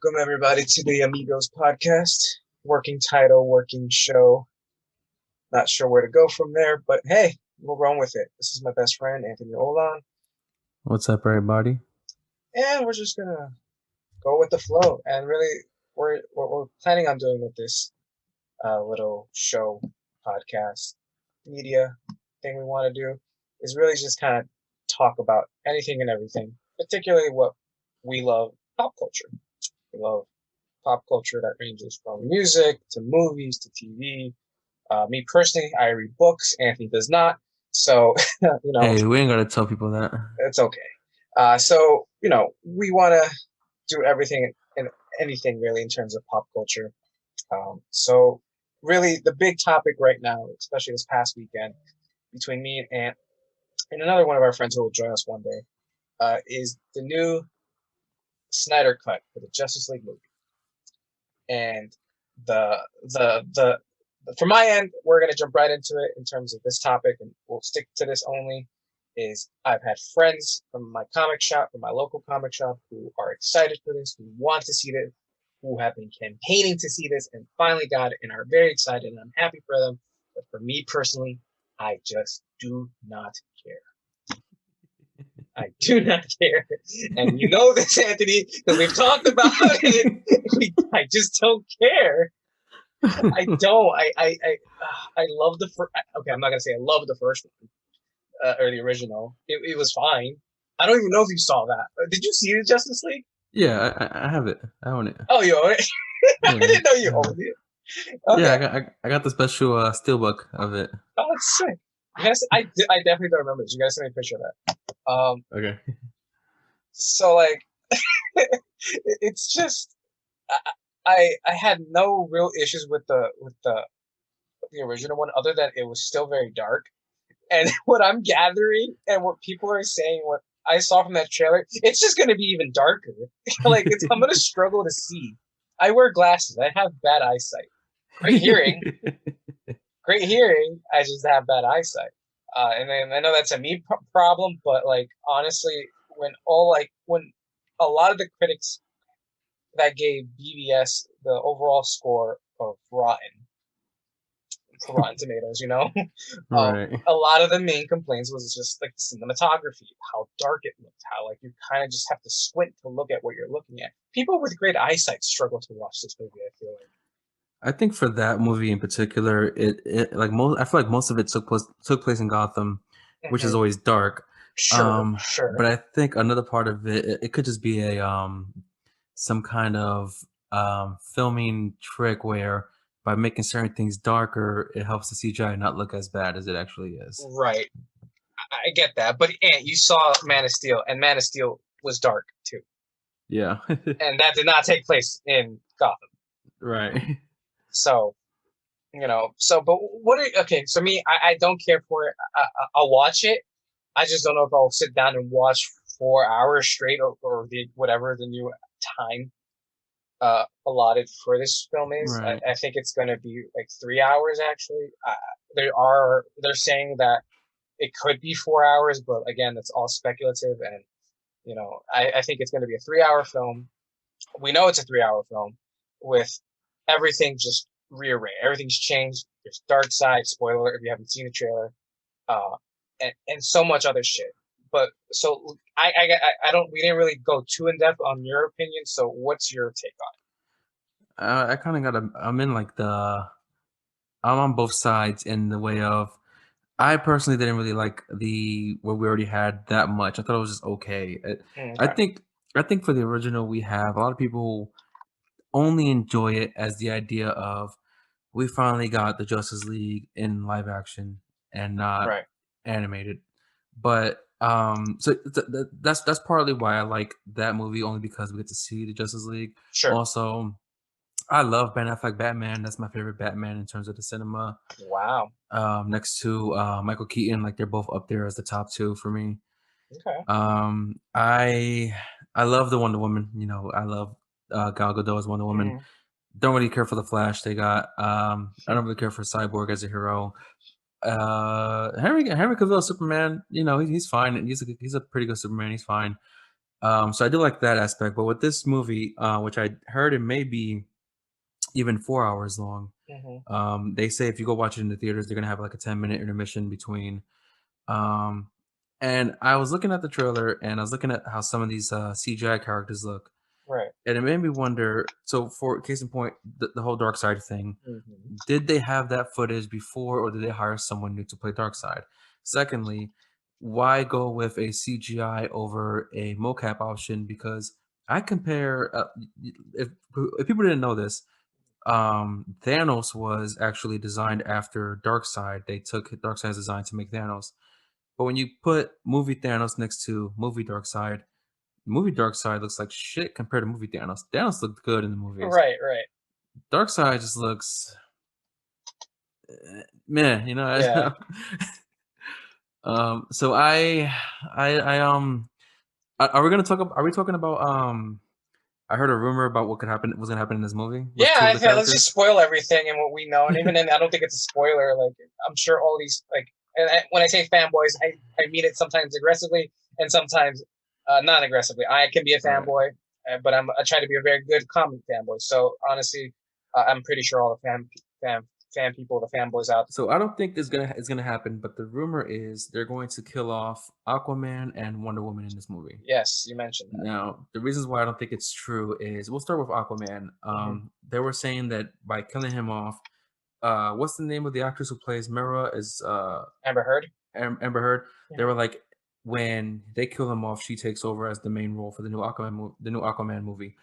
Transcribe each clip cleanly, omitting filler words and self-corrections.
Welcome, everybody, to the Amigos podcast. Working title, working show. Not sure where to go from there, but hey, we'll run with it. This is my best friend, Anthony Olan, What's up, everybody? and we're just going to go with the flow. And really, we're planning on doing with this little show, podcast, media thing we want to do is really just kind of talk about anything and everything, particularly what we love, pop culture. We love pop culture that ranges from music to movies to TV. Me personally, I read books. Anthony does not. So, Hey, we ain't gotta tell people that. it's okay. So, we want to do everything and anything really in terms of pop culture. So, really, the big topic right now, especially this past weekend, between me and Ant and another one of our friends who will join us one day, is the new Snyder Cut for the Justice League movie. And the from my end, we're gonna jump right into it in terms of this topic, and we'll stick to this only. Is I've had friends from my comic shop, from my local comic shop, who are excited for this, who want to see this, who have been campaigning to see this, and finally got it, and are very excited, and I'm happy for them. But for me personally, I just do not care. I do not care, and you know this, Anthony, because we've talked about it. I just don't care. I don't. I love the first. Okay, I'm not gonna say I love the first one or the original. It was fine. I don't even know if you saw that. Did you see the Justice League? Yeah, I have it. I own it. Oh, you own it. I Yeah, didn't know you owned it. yeah. Okay. I got the special steelbook of it. Oh, it's sick. Yes, I definitely don't remember this. You gotta send me a picture of that. Okay. So like, it's just I had no real issues with the original one, other than it was still very dark. And what I'm gathering and what people are saying, what I saw from that trailer, it's just going to be even darker. I'm going to struggle to see. I wear glasses. I have bad eyesight. Great hearing, great hearing. I just have bad eyesight. And then I know that's a me problem, but like honestly, when a lot of the critics that gave BVS the overall score of Rotten for Rotten Tomatoes, Right. a lot of the main complaints was just like the cinematography, how dark it looked, how like you kind of just have to squint to look at what you're looking at. People with great eyesight struggle to watch this movie, I feel like. I think for that movie in particular, it like most. I feel like most of it took place in Gotham, which is Mm-hmm. always dark. Sure, sure. But I think another part of it could just be a some kind of filming trick where by making certain things darker, it helps the CGI not look as bad as it actually is. Right. I get that. But Ant, you saw Man of Steel, and Man of Steel was dark too. Yeah. And that did not take place in Gotham. Right. So, but okay, so me, I don't care for it. I'll watch it. I just don't know if I'll sit down and watch 4 hours straight, or the whatever the new time allotted for this film is. Right. I think it's going to be like 3 hours actually. They're saying that it could be 4 hours, but again, that's all speculative. And I think it's going to be a 3 hour film. We know it's a 3 hour film with everything just rearranged. Everything's changed. There's dark side. Spoiler if you haven't seen the trailer. Uh, and so much other shit. But so I don't. We didn't really go too in depth on your opinion. So what's your take I kind of got a. I'm in like the. I'm on both sides in the way of. I personally didn't really like the where we already had that much. I thought it was just okay. on it? I Okay. think. I think for the original, we have a lot of people only enjoy it as the idea of we finally got the Justice League in live action and not Right. animated. But that's partly why I like that movie only because we get to see the Justice League. Sure. Also, I love Ben Affleck Batman. That's my favorite Batman in terms of the cinema. Wow. Next to Michael Keaton, like they're both up there as the top two for me. Okay. Um, I I love the Wonder Woman. You know, I love Gal Gadot as Wonder Woman. Mm. Don't really care for the Flash they got. I don't really care for Cyborg as a hero. Henry Cavill Superman. You know, he's fine. He's a pretty good Superman. He's fine. So I do like that aspect, but with this movie, which I heard it may be even 4 hours long. Hmm. They say if you go watch it in the theaters, they're gonna have like a 10-minute intermission between. Um, and I was looking at the trailer and I was looking at how some of these CGI characters look, Right. and it made me wonder. So, for case in point, the whole dark side thing, Hmm. did they have that footage before, or did they hire someone new to play Darkseid? Secondly, why go with a CGI over a mocap option? Because I compare, if people didn't know this, Thanos was actually designed after Darkseid. They took Darkseid's design to make Thanos. But when you put movie Thanos next to movie Darkseid looks like shit compared to movie Thanos. Thanos looked good in the movies. Right. Right. Darkseid just looks meh, you Yeah. know. So are we gonna talk? Are we talking about? I heard a rumor about what could happen. Was gonna happen in this movie with Yeah, two of I the think let's just characters. spoil everything and what we know. And even then, I don't think it's a spoiler. Like, I'm sure all these, like, when I say fanboys, I mean it sometimes aggressively and sometimes not aggressively. I can be a Right. fanboy, but I try to be a very good comic fanboy. So honestly, I'm pretty sure all the fan fan people, the fanboys out. So I don't think it's gonna happen, but the rumor is they're going to kill off Aquaman and Wonder Woman in this movie. Yes, you mentioned that. Now, the reasons why I don't think it's true is we'll start with Aquaman. Hmm. They were saying that by killing him off, what's the name of the actress who plays Mera is Amber Heard. Amber Heard. They Hmm. were like, when they kill him off, she takes over as the main role for the new Aquaman movie,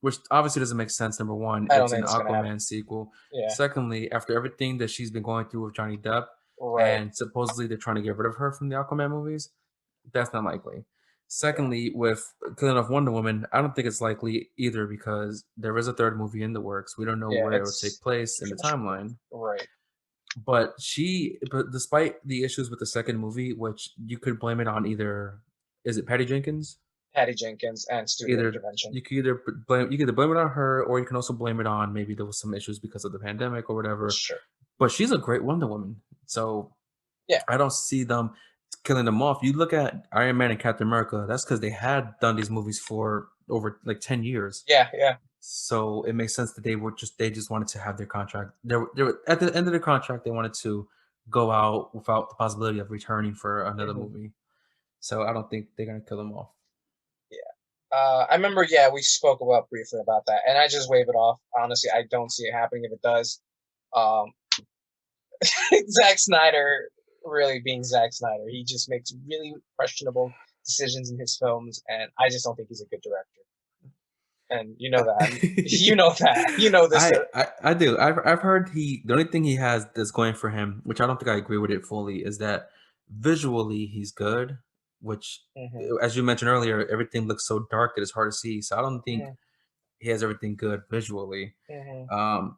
which obviously doesn't make sense. Number one, I don't it's an think it's gonna happen. Aquaman sequel. Yeah. Secondly, after everything that she's been going through with Johnny Depp, Right. and supposedly they're trying to get rid of her from the Aquaman movies, that's not likely. Secondly, with killing off Wonder Woman, I don't think it's likely either because there is a third movie in the works. We don't know Yeah. where it will take It's place in the timeline. right. But despite the issues with the second movie, which you could blame it on either, is it Patty Jenkins? Patty Jenkins and studio Either intervention. you could either blame you could either blame it on her, or you can also blame it on maybe there was some issues because of the pandemic or whatever. Sure. But she's a great Wonder Woman, so Yeah. I don't see them killing them off. You look at Iron Man and Captain America. That's because they had done these movies for over like 10 years. Yeah. Yeah. So it makes sense that they just wanted to have their contract. They were at the end of their contract. They wanted to go out without the possibility of returning for another Hmm. movie. So I don't think they're gonna kill them off. Yeah. I remember, yeah, we spoke about briefly about that, and I just wave it off. Honestly, I don't see it happening if it does. Um, Zack Snyder, really being Zack Snyder, he just makes really questionable decisions in his films, and I just don't think he's a good director. And you know that. You know that. You know this. I do. I've heard the only thing he has that's going for him, which I don't think I agree with it fully, is that visually he's good. Which, Hmm. as you mentioned earlier, everything looks so dark that it's hard to see. So I don't think Hmm. he has everything good visually. Hmm.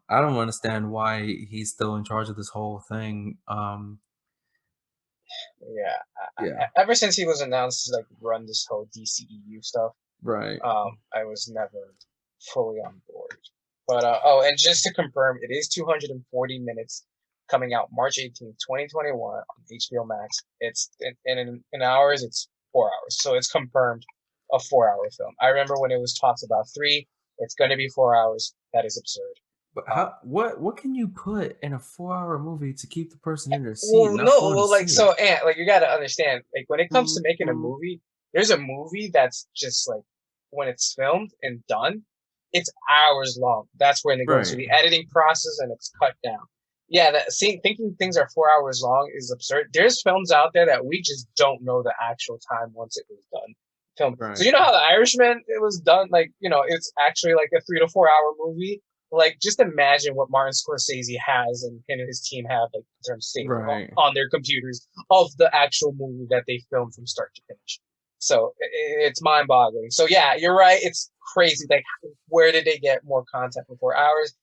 I don't understand why he's still in charge of this whole thing. Yeah. Yeah, Ever since he was announced to like run this whole DCEU stuff, right, I was never fully on board. But oh, and just to confirm, it is 240 minutes, coming out March 18th, 2021 on HBO Max. It's in hours, it's 4 hours, so it's confirmed a 4 hour film. I remember when it was talks about three. It's going to be 4 hours. That is absurd. but Um, what can you put in a 4 hour movie to keep the person in their seat, well, not no, for them to well, like see so, it? and like you got to understand, like when it comes to making a movie, there's a movie that's just like when it's filmed and done, it's hours long. That's when it goes through Right, the editing process and it's cut down. Yeah, that seeing thinking things are 4 hours long is absurd. There's films out there that we just don't know the actual time once it was done. Film. So right, you know how The Irishman it was done, like it's actually like a 3 to 4 hour movie. Like, just imagine what Martin Scorsese has and him and his team have, like, in terms of saved right. on their computers of the actual movie that they filmed from start to finish. So it's mind-boggling. So yeah, you're right. It's crazy. Like, where did they get more content for 4 hours?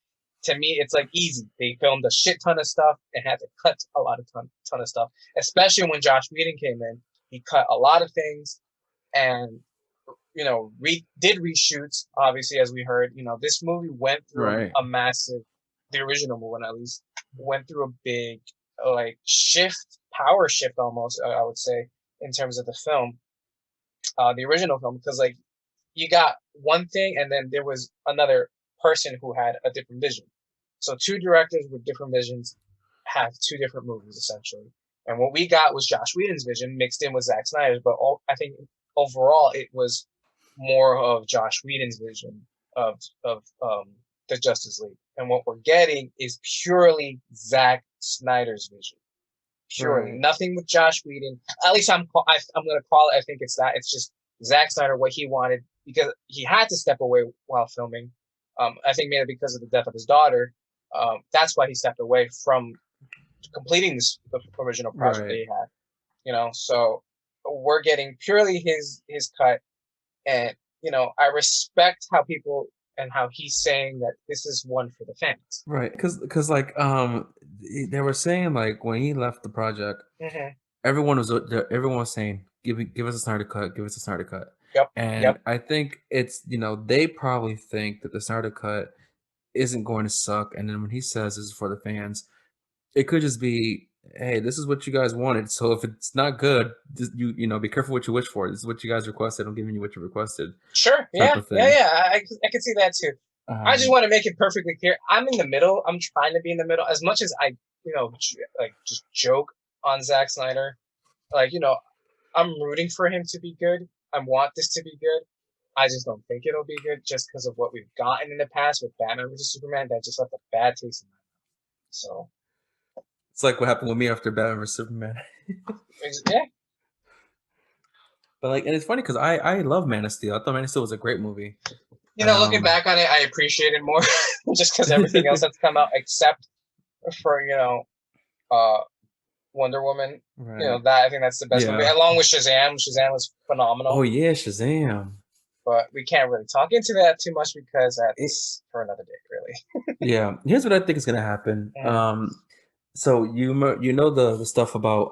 To me, it's like easy. They filmed a shit ton of stuff and had to cut a lot of ton of stuff. Especially when Josh Whedon came in, he cut a lot of things and did reshoots. Obviously, as we heard, this movie went through Right. a massive, the original one at least, went through a big like power shift almost. I would say in terms of the film, the original film, because like you got one thing, and then there was another person who had a different vision. So two directors with different visions have two different movies essentially. And what we got was Josh Whedon's vision mixed in with Zack Snyder's, but I think overall it was more of Josh Whedon's vision of the Justice League. And what we're getting is purely Zack Snyder's vision. Purely, Right. nothing with Josh Whedon. At least I'm going to call it. I think it's that. It's just Zack Snyder what he wanted because he had to step away while filming. I think maybe because of the death of his daughter. That's why he stepped away from completing the original project that Right. he had. So we're getting purely his cut, and I respect how people and how he's saying that this is one for the fans. Right. Because like they were saying like when he left the project, Mm-hmm. everyone was saying give us a Snyder cut, give us a Snyder cut. Yep. And Yep. I think it's they probably think that the Snyder cut isn't going to suck. And then when he says this is for the fans, it could just be, hey, this is what you guys wanted. So if it's not good, just, be careful what you wish for. This is what you guys requested. I'm giving you what you requested, Sure. type Yeah. of Yeah. thing. Yeah. I can see that too. I just Um, want to make it perfectly clear. I'm in the middle. I'm trying to be in the middle as much as I, like just joke on Zack Snyder. Like, I'm rooting for him to be good. I want this to be good. I just don't think it'll be good just because of what we've gotten in the past with Batman vs Superman that just left a bad taste in my mouth. So, it's like what happened with me after Batman vs Superman. yeah. But like, and it's funny because I love Man of Steel. I thought Man of Steel was a great movie. Looking Um, back on it, I appreciate it more just because everything else that's come out except for, uh, Wonder Woman. right. That I think that's the best movie, Yeah. along with Shazam. Shazam was Oh phenomenal, yeah, Shazam. but we can't really talk into that too much because It, that's for another day, really. yeah. Here's what I think is gonna happen. Mhm. So you know the stuff about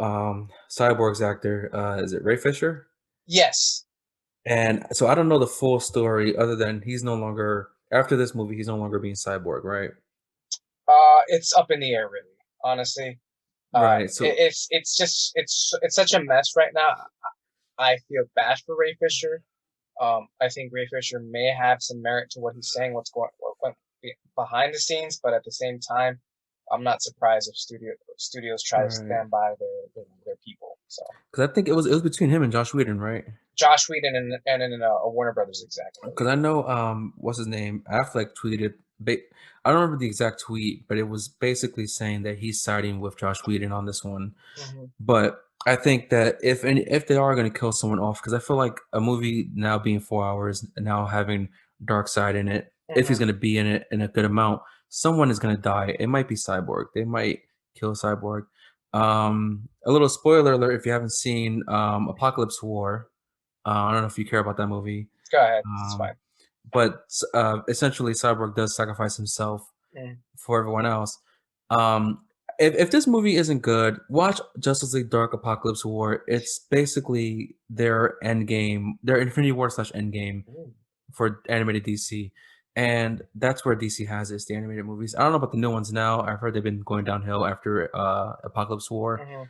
Cyborg's actor. Is it Ray Fisher? Yes, And so I don't know the full story other than he's no longer after this movie. He's no longer being Cyborg, right? it's up in the air, really. Honestly, Right. So it's just it's such a mess right now. I feel bad for Ray Fisher. I think Ray Fisher may have some merit to what he's saying, what went behind the scenes, but at the same time, I'm not surprised if studios try to right. stand by their people. So Because I think it was between him and Josh Whedon, right? Josh Whedon and Warner Brothers exactly. Because I know, what's his name? Affleck tweeted. I don't remember the exact tweet, but it was basically saying that he's siding with Josh Whedon on this one. Hmm. But I think that if they are going to kill someone off, because I feel like a movie now being 4 hours and now having Dark Side in it, if he's Hmm. going to be in it in a good amount, someone is going to die. It might be Cyborg. They might kill Cyborg. A little spoiler alert if you haven't seen Apocalypse War. I don't know if you care about that movie. Go ahead, it's Um, fine. but essentially, Cyborg does sacrifice himself Mm. for everyone else. Um, if this movie isn't good, watch Justice League Dark Apocalypse War. It's basically their end game, their Infinity War slash end game Mm. for animated DC. And that's where DC has it, the animated movies. I don't know about the new ones now. I've heard they've been going downhill after Apocalypse War. Hmm.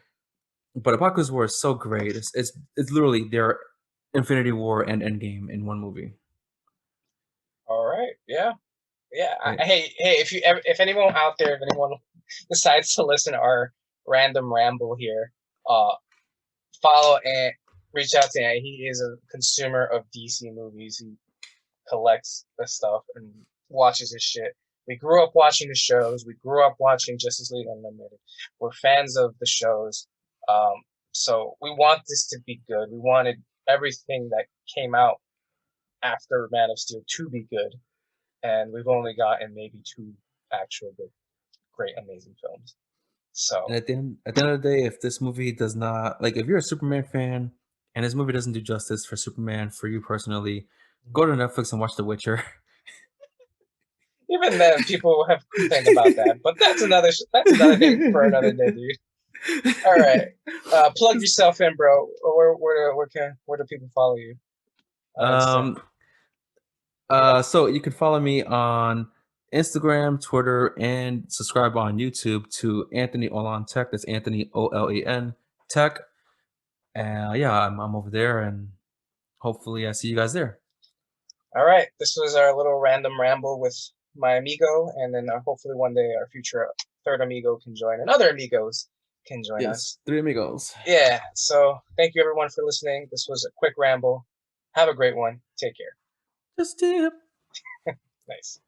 But Apocalypse War is so great. It's literally their Infinity War and Endgame in one movie. All right, yeah, yeah. Eh, Hey, if anyone out there, if anyone decides to listen to our random ramble here, uh, follow and reach out to him. He is a consumer of DC movies. He collects the stuff and watches his shit. We grew up watching the shows. We grew up watching Justice League Unlimited. We're fans of the shows. Um, so we want this to be good. We wanted everything that came out after Man of Steel to be good, and we've only gotten maybe two actual good, great, amazing films. And So at the end of the day, if this movie does not like, if you're a Superman fan and this movie doesn't do justice for Superman for you personally, go to Netflix and watch The Witcher. even then, people have complained about that, but that's another thing for another day, dude. All right. Plug yourself in, bro. Where do people follow you on Insta? um. So you can follow me on Instagram, Twitter, and subscribe on YouTube to Anthony Olan Tech. That's Anthony Olen Tech. Yeah, I'm over there, and hopefully I see you guys there. All right, this was our little random ramble with my amigo, and then hopefully one day our future third amigo can join, and other amigos can join Yes, us. three amigos. Yeah, so thank you everyone for listening. This was a quick ramble. Have a great one. Take care. Just tip. Nice.